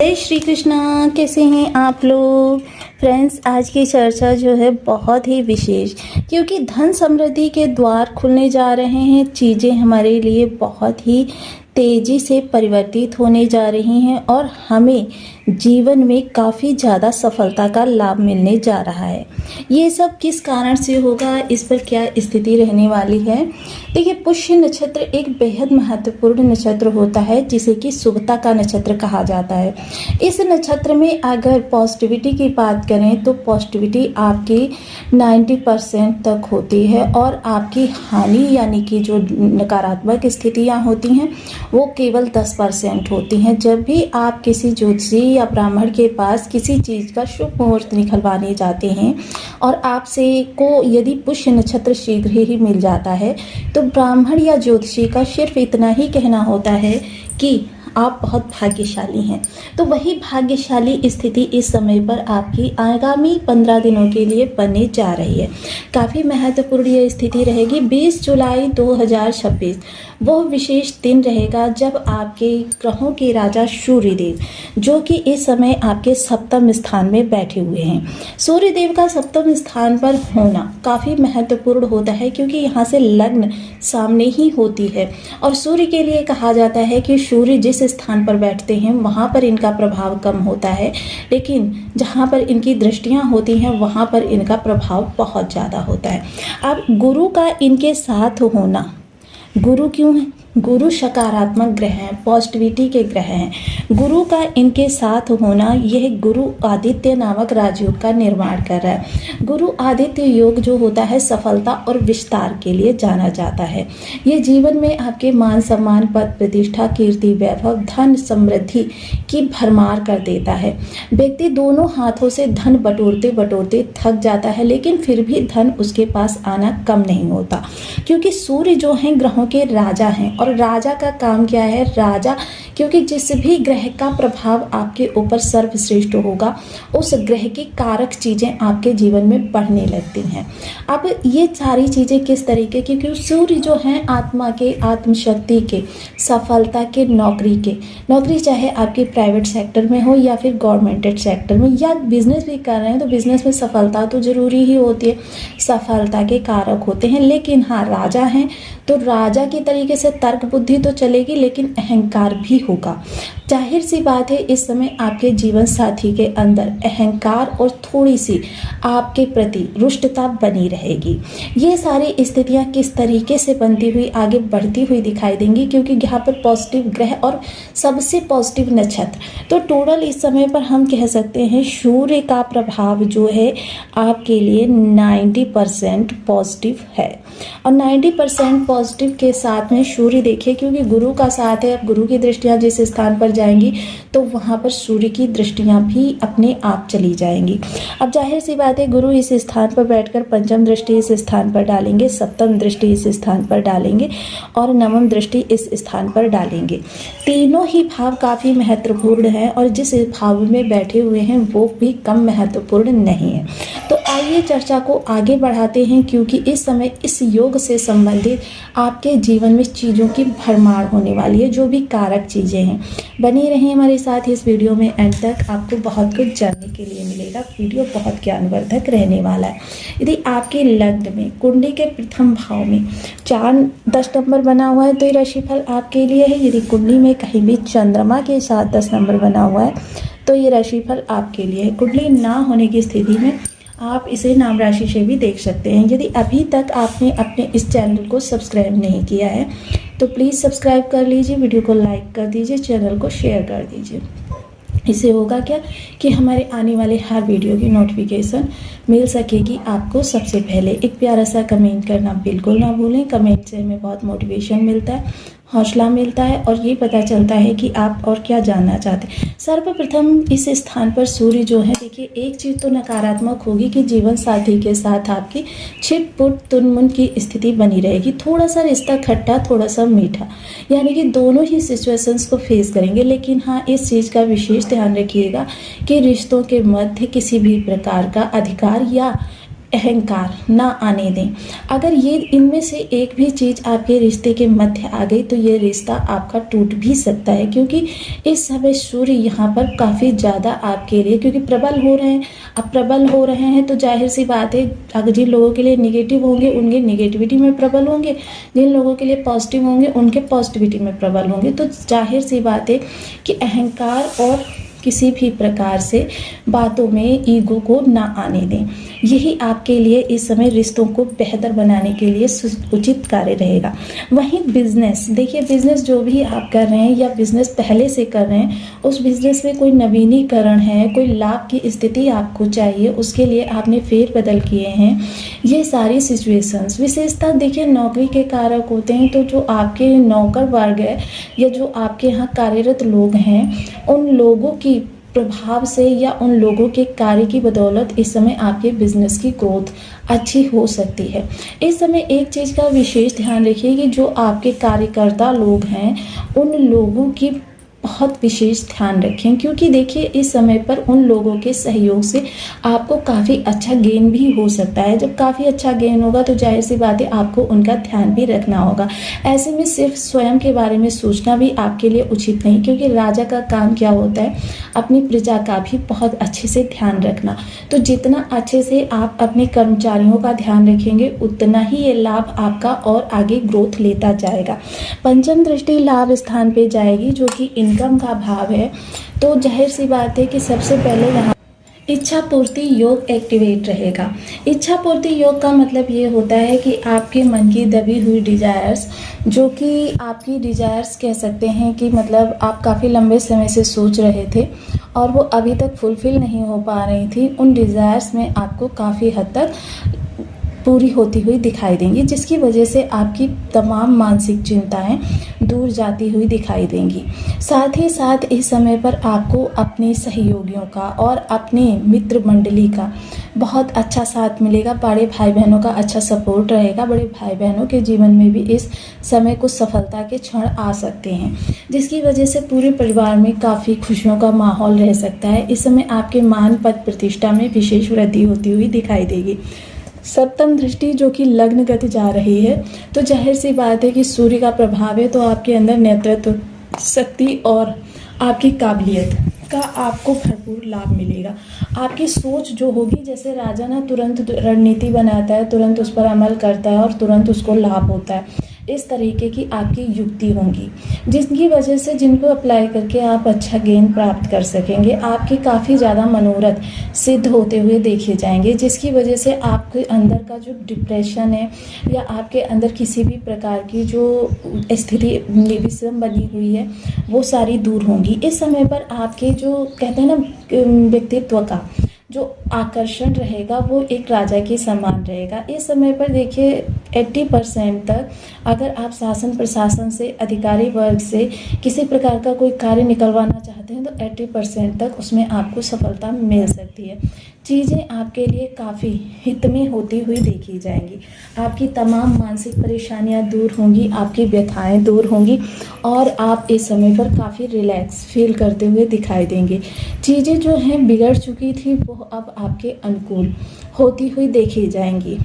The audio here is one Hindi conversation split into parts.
जय श्री कृष्णा। कैसे हैं आप लोग फ्रेंड्स। आज की चर्चा जो है बहुत ही विशेष, क्योंकि धन समृद्धि के द्वार खुलने जा रहे हैं। चीज़ें हमारे लिए बहुत ही तेज़ी से परिवर्तित होने जा रही हैं और हमें जीवन में काफ़ी ज़्यादा सफलता का लाभ मिलने जा रहा है। ये सब किस कारण से होगा, इस पर क्या स्थिति रहने वाली है। देखिए, पुष्य नक्षत्र एक बेहद महत्वपूर्ण नक्षत्र होता है, जिसे कि शुभता का नक्षत्र कहा जाता है। इस नक्षत्र में अगर पॉजिटिविटी की बात करें तो पॉजिटिविटी आपकी 90% तक होती है और आपकी हानि यानी कि जो नकारात्मक स्थितियाँ होती हैं वो केवल 10% होती हैं। जब भी आप किसी ज्योतिषी या ब्राह्मण के पास किसी चीज़ का शुभ मुहूर्त निकलवाने जाते हैं और आपसे को यदि पुष्य नक्षत्र शीघ्र ही मिल जाता है तो ब्राह्मण या ज्योतिषी का सिर्फ इतना ही कहना होता है कि आप बहुत भाग्यशाली हैं। तो वही भाग्यशाली स्थिति इस समय पर आपकी आगामी 15 दिनों के लिए बनने जा रही है। काफ़ी महत्वपूर्ण ये स्थिति रहेगी। 20 जुलाई 2026 वो विशेष दिन रहेगा जब आपके ग्रहों के राजा सूर्यदेव, जो कि इस समय आपके सप्तम स्थान में बैठे हुए हैं। सूर्यदेव का सप्तम स्थान पर होना काफ़ी महत्वपूर्ण होता है, क्योंकि यहाँ से लग्न सामने ही होती है और सूर्य के लिए कहा जाता है कि सूर्य जिस स्थान पर बैठते हैं वहाँ पर इनका प्रभाव कम होता है, लेकिन जहाँ पर इनकी दृष्टियाँ होती हैं वहाँ पर इनका प्रभाव बहुत ज़्यादा होता है। अब गुरु का इनके साथ होना, गुरु क्यों है? गुरु सकारात्मक ग्रह हैं, पॉजिटिविटी के ग्रह हैं। गुरु का इनके साथ होना यह गुरु आदित्य नामक राजयोग का निर्माण कर रहा है। गुरु आदित्य योग जो होता है सफलता और विस्तार के लिए जाना जाता है। ये जीवन में आपके मान सम्मान, पद प्रतिष्ठा, कीर्ति, वैभव, धन समृद्धि की भरमार कर देता है। व्यक्ति दोनों हाथों से धन बटोरते बटोरते थक जाता है, लेकिन फिर भी धन उसके पास आना कम नहीं होता, क्योंकि सूर्य जो हैं ग्रहों के राजा हैं। और राजा का काम क्या है? राजा, क्योंकि जिस भी ग्रह का प्रभाव आपके ऊपर सर्वश्रेष्ठ होगा उस ग्रह की कारक चीज़ें आपके जीवन में बढ़ने लगती हैं। अब ये सारी चीज़ें किस तरीके की? क्योंकि सूर्य जो हैं आत्मा के, आत्मशक्ति के, सफलता के, नौकरी चाहे आपकी प्राइवेट सेक्टर में हो या फिर गवर्नमेंटेड सेक्टर में, या बिजनेस भी कर रहे हैं तो बिजनेस में सफलता तो जरूरी ही होती है, सफलता के कारक होते हैं। लेकिन हाँ, राजा हैं तो राजा की तरीके से तर्क बुद्धि तो चलेगी, लेकिन अहंकार भी होगा। जाहिर सी बात है इस समय आपके जीवन साथी के अंदर अहंकार और थोड़ी सी आपके प्रति रुष्टता बनी रहेगी। ये सारी स्थितियां किस तरीके से बनती हुई आगे बढ़ती हुई दिखाई देंगी, क्योंकि यहाँ पर पॉजिटिव ग्रह और सबसे पॉजिटिव नक्षत्र, तो टोटल इस समय पर हम कह सकते हैं सूर्य का प्रभाव जो है आपके लिए 90% पॉजिटिव है। और 90% पॉजिटिव के साथ में सूर्य देखिए, क्योंकि गुरु का साथ है, अब गुरु की दृष्टियां जिस स्थान पर जाएंगी तो वहां पर सूर्य की दृष्टियां भी अपने आप चली जाएंगी। अब जाहिर सी बात है गुरु इस स्थान पर बैठकर पंचम दृष्टि इस स्थान पर डालेंगे, सप्तम दृष्टि इस स्थान पर डालेंगे और नवम दृष्टि इस स्थान पर डालेंगे। तीनों ही भाव काफ़ी महत्वपूर्ण हैं और जिस भाव में बैठे हुए हैं वो भी कम महत्वपूर्ण नहीं है। तो आइए चर्चा को आगे बढ़ाते हैं, क्योंकि इस समय इस योग से संबंधित आपके जीवन में चीज़ों की भरमार होने वाली है। जो भी कारक चीज़ें हैं, बने रहें हमारे साथ इस वीडियो में एंड तक, आपको बहुत कुछ जानने के लिए मिलेगा। वीडियो बहुत ज्ञानवर्धक रहने वाला है। यदि आपके लग्न में कुंडली के प्रथम भाव में 4-10 नंबर बना हुआ है तो ये राशिफल आपके लिए है। यदि कुंडली में कहीं भी चंद्रमा के साथ 10 नंबर बना हुआ है तो ये राशिफल आपके लिए है। कुंडली ना होने की स्थिति में आप इसे नाम राशि से भी देख सकते हैं। यदि अभी तक आपने अपने इस चैनल को सब्सक्राइब नहीं किया है तो प्लीज़ सब्सक्राइब कर लीजिए, वीडियो को लाइक कर दीजिए, चैनल को शेयर कर दीजिए। इससे होगा क्या कि हमारे आने वाले हर वीडियो की नोटिफिकेशन मिल सकेगी आपको सबसे पहले। एक प्यारा सा कमेंट करना बिल्कुल ना भूलें। कमेंट से हमें बहुत मोटिवेशन मिलता है, हौसला मिलता है और ये पता चलता है कि आप और क्या जानना चाहते हैं। सर्वप्रथम इस स्थान पर सूर्य जो है, देखिए एक चीज़ तो नकारात्मक होगी कि जीवन साथी के साथ आपकी छिट-पुट तुन-मुन की स्थिति बनी रहेगी। थोड़ा सा रिश्ता खट्टा, थोड़ा सा मीठा, यानी कि दोनों ही सिचुएशंस को फेस करेंगे। लेकिन हाँ, इस चीज़ का विशेष ध्यान रखिएगा कि रिश्तों के मध्य किसी भी प्रकार का अधिकार या अहंकार ना आने दें। अगर ये इनमें से एक भी चीज़ आपके रिश्ते के मध्य आ गई तो ये रिश्ता आपका टूट भी सकता है, क्योंकि इस समय सूर्य यहाँ पर काफ़ी ज़्यादा आपके लिए, क्योंकि प्रबल हो रहे हैं। अब प्रबल हो रहे हैं तो जाहिर सी बात है, अगर जिन लोगों के लिए निगेटिव होंगे उनके निगेटिविटी में प्रबल होंगे, जिन लोगों के लिए पॉजिटिव होंगे उनके पॉजिटिविटी में प्रबल होंगे। तो जाहिर सी बात है कि अहंकार और किसी भी प्रकार से बातों में ईगो को ना आने दें। यही आपके लिए इस समय रिश्तों को बेहतर बनाने के लिए उचित कार्य रहेगा। वहीं बिजनेस, देखिए बिजनेस जो भी आप कर रहे हैं या बिजनेस पहले से कर रहे हैं, उस बिजनेस में कोई नवीनीकरण है, कोई लाभ की स्थिति आपको चाहिए, उसके लिए आपने फेरबदल किए हैं। ये सारी सिचुएशंस विशेषता देखिए नौकरी के कारक होते हैं। तो जो आपके नौकर वर्ग है या जो आपके यहाँ कार्यरत लोग हैं, उन लोगों की प्रभाव से या उन लोगों के कार्य की बदौलत इस समय आपके बिजनेस की ग्रोथ अच्छी हो सकती है। इस समय एक चीज़ का विशेष ध्यान रखिए कि जो आपके कार्यकर्ता लोग हैं उन लोगों की बहुत विशेष ध्यान रखें, क्योंकि देखिए इस समय पर उन लोगों के सहयोग से आपको काफ़ी अच्छा गेन भी हो सकता है। जब काफ़ी अच्छा गेन होगा तो जाहिर सी बात है आपको उनका ध्यान भी रखना होगा। ऐसे में सिर्फ स्वयं के बारे में सोचना भी आपके लिए उचित नहीं, क्योंकि राजा का काम क्या होता है, अपनी प्रजा का भी बहुत अच्छे से ध्यान रखना। तो जितना अच्छे से आप अपने कर्मचारियों का ध्यान रखेंगे उतना ही ये लाभ आपका और आगे ग्रोथ लेता जाएगा। पंचम दृष्टि लाभ स्थान पे जाएगी जो कि इनकम का भाव है। तो जाहिर सी बात है कि सबसे पहले यहाँ इच्छा पूर्ति योग एक्टिवेट रहेगा। इच्छा पूर्ति योग का मतलब ये होता है कि आपके मन की दबी हुई डिजायर्स, जो कि आपकी डिजायर्स कह सकते हैं कि मतलब आप काफ़ी लंबे समय से सोच रहे थे और वो अभी तक फुलफ़िल नहीं हो पा रही थी, उन डिज़ायर्स में आपको काफ़ी हद तक पूरी होती हुई दिखाई देंगी, जिसकी वजह से आपकी तमाम मानसिक चिंताएं दूर जाती हुई दिखाई देंगी। साथ ही साथ इस समय पर आपको अपने सहयोगियों का और अपने मित्र मंडली का बहुत अच्छा साथ मिलेगा। बड़े भाई बहनों का अच्छा सपोर्ट रहेगा। बड़े भाई बहनों के जीवन में भी इस समय कुछ सफलता के क्षण आ सकते हैं, जिसकी वजह से पूरे परिवार में काफ़ी खुशियों का माहौल रह सकता है। इस समय आपके मान पद प्रतिष्ठा में विशेष वृद्धि होती हुई दिखाई देगी। सप्तम दृष्टि जो कि लग्न गति जा रही है, तो जाहिर सी बात है कि सूर्य का प्रभाव है, तो आपके अंदर नेतृत्व शक्ति और आपकी काबिलियत का आपको भरपूर लाभ मिलेगा। आपकी सोच जो होगी, जैसे राजा ना तुरंत रणनीति बनाता है, तुरंत उस पर अमल करता है और तुरंत उसको लाभ होता है, इस तरीके की आपकी युक्ति होंगी, जिसकी वजह से जिनको अप्लाई करके आप अच्छा गेन प्राप्त कर सकेंगे। आपके काफ़ी ज़्यादा मनोरथ सिद्ध होते हुए देखे जाएंगे, जिसकी वजह से आपके अंदर का जो डिप्रेशन है या आपके अंदर किसी भी प्रकार की जो स्थिति विषम बनी हुई है वो सारी दूर होंगी। इस समय पर आपके जो कहते हैं ना व्यक्तित्व का जो आकर्षण रहेगा वो एक राजा के समान रहेगा। इस समय पर देखिए 80% तक अगर आप शासन प्रशासन से, अधिकारी वर्ग से किसी प्रकार का कोई कार्य निकलवाना चाहते हैं तो 80% तक उसमें आपको सफलता मिल सकती है। चीज़ें आपके लिए काफ़ी हित में होती हुई देखी जाएंगी। आपकी तमाम मानसिक परेशानियां दूर होंगी, आपकी व्यथाएं दूर होंगी और आप इस समय पर काफ़ी रिलैक्स फील करते हुए दिखाई देंगे। चीज़ें जो हैं बिगड़ चुकी थी वो अब आपके अनुकूल होती हुई देखी जाएंगी।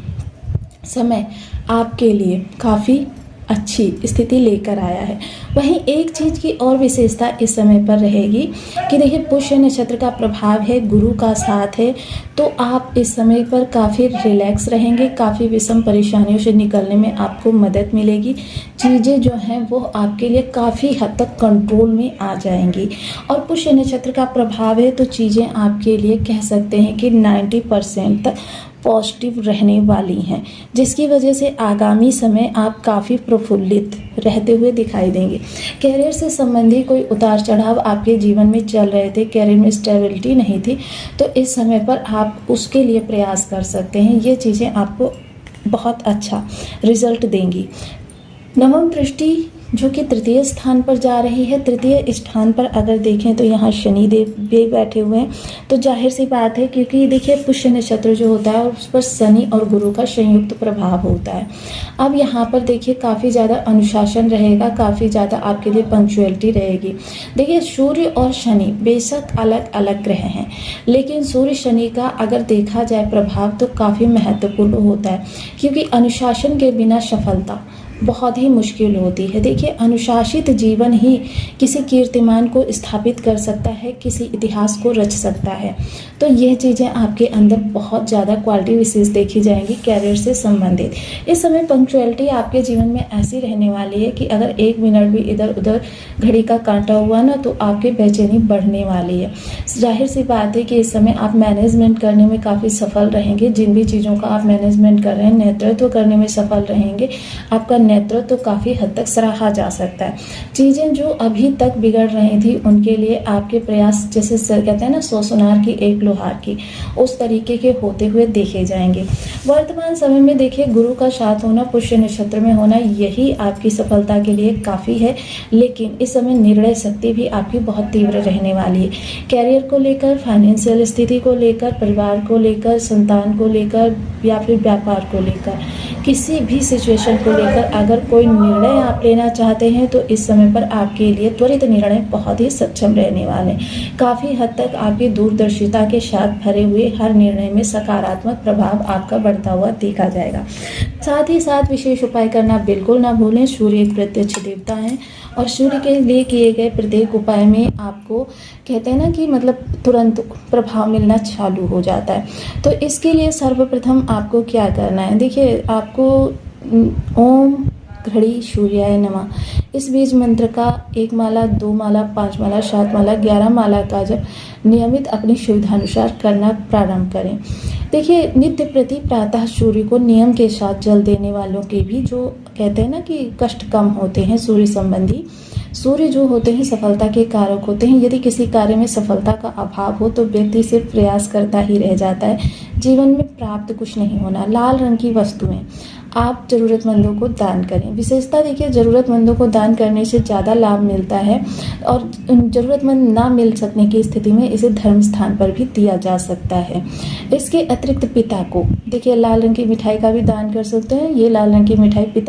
समय आपके लिए काफ़ी अच्छी स्थिति लेकर आया है। वहीं एक चीज़ की और विशेषता इस समय पर रहेगी कि देखिए पुष्य नक्षत्र का प्रभाव है, गुरु का साथ है, तो आप इस समय पर काफ़ी रिलैक्स रहेंगे। काफ़ी विषम परेशानियों से निकलने में आपको मदद मिलेगी। चीज़ें जो हैं वो आपके लिए काफ़ी हद तक कंट्रोल में आ जाएंगी। और पुष्य नक्षत्र का प्रभाव है तो चीज़ें आपके लिए कह सकते हैं कि 90% तक पॉजिटिव रहने वाली हैं, जिसकी वजह से आगामी समय आप काफ़ी प्रफुल्लित रहते हुए दिखाई देंगे। कैरियर से संबंधी कोई उतार चढ़ाव आपके जीवन में चल रहे थे, कैरियर में स्टेबिलिटी नहीं थी, तो इस समय पर आप उसके लिए प्रयास कर सकते हैं। ये चीज़ें आपको बहुत अच्छा रिजल्ट देंगी। नवम दृष्टि जो कि तृतीय स्थान पर जा रही है। तृतीय स्थान पर अगर देखें तो यहाँ शनि देव भी बैठे हुए हैं, तो जाहिर सी बात है, क्योंकि देखिए पुष्य नक्षत्र जो होता है उस पर शनि और गुरु का संयुक्त प्रभाव होता है। अब यहाँ पर देखिए काफ़ी ज़्यादा अनुशासन रहेगा, काफ़ी ज़्यादा आपके लिए पंक्चुअलिटी रहेगी। देखिए सूर्य और शनि बेशक अलग अलग ग्रह हैं, लेकिन सूर्य शनि का अगर देखा जाए प्रभाव तो काफ़ी महत्वपूर्ण होता है, क्योंकि अनुशासन के बिना सफलता बहुत ही मुश्किल होती है। देखिए अनुशासित जीवन ही किसी कीर्तिमान को स्थापित कर सकता है, किसी इतिहास को रच सकता है। तो यह चीज़ें आपके अंदर बहुत ज़्यादा क्वालिटी विशेष देखी जाएंगी कैरियर से संबंधित। इस समय पंक्चुअलिटी आपके जीवन में ऐसी रहने वाली है कि अगर 1 मिनट भी इधर उधर घड़ी का कांटा हुआ ना तो आपकी बेचैनी बढ़ने वाली है। जाहिर सी बात है कि इस समय आप मैनेजमेंट करने में काफ़ी सफल रहेंगे। जिन भी चीज़ों का आप मैनेजमेंट कर रहे हैं, नेतृत्व करने में सफल रहेंगे। आपका नेतृत्व तो काफ़ी हद तक सराहा जा सकता है। चीज़ें जो अभी तक बिगड़ रही थी उनके लिए आपके प्रयास, जैसे कहते हैं ना 100 सुनार की एक लोहार की, उस तरीके के होते हुए देखे जाएंगे। वर्तमान समय में देखिए गुरु का साथ होना, पुष्य नक्षत्र में होना, यही आपकी सफलता के लिए काफ़ी है। लेकिन इस समय निर्णय शक्ति भी आपकी बहुत तीव्र रहने वाली है। कैरियर को लेकर, फाइनेंशियल स्थिति को लेकर, परिवार को लेकर, संतान को लेकर या फिर व्यापार को लेकर, किसी भी सिचुएशन को लेकर अगर कोई निर्णय आप लेना चाहते हैं तो इस समय पर आपके लिए त्वरित निर्णय बहुत ही सक्षम रहने वाले हैं। काफ़ी हद तक आपकी दूरदर्शिता के साथ भरे हुए हर निर्णय में सकारात्मक प्रभाव आपका बढ़ता हुआ देखा जाएगा। साथ ही साथ विशेष उपाय करना बिल्कुल ना भूलें। सूर्य एक प्रत्यक्ष देवता हैं और सूर्य के लिए किए गए प्रत्येक उपाय में आपको कहते हैं ना कि मतलब तुरंत प्रभाव मिलना चालू हो जाता है। तो इसके लिए सर्वप्रथम आपको क्या करना है, देखिए आपको ओम घड़ी सूर्याय नमः इस बीज मंत्र का 1 माला, 2 माला, 5 माला, 7 माला, 11 माला का जब नियमित अपनी सुविधानुसार करना प्रारंभ करें। देखिए नित्य प्रति प्रातः सूर्य को नियम के साथ जल देने वालों के भी जो कहते हैं ना कि कष्ट कम होते हैं सूर्य संबंधी। सूर्य जो होते हैं सफलता के कारक होते हैं। यदि किसी कार्य में सफलता का अभाव हो तो व्यक्ति सिर्फ प्रयास करता ही रह जाता है, जीवन में प्राप्त कुछ नहीं होना। लाल रंग की वस्तुएं आप ज़रूरतमंदों को दान करें। विशेषता देखिए ज़रूरतमंदों को दान करने से ज़्यादा लाभ मिलता है और ज़रूरतमंद ना मिल सकने की स्थिति में इसे धर्म स्थान पर भी दिया जा सकता है। इसके अतिरिक्त पिता को देखिए लाल रंग की मिठाई का भी दान कर सकते हैं। ये लाल रंग की मिठाई पिता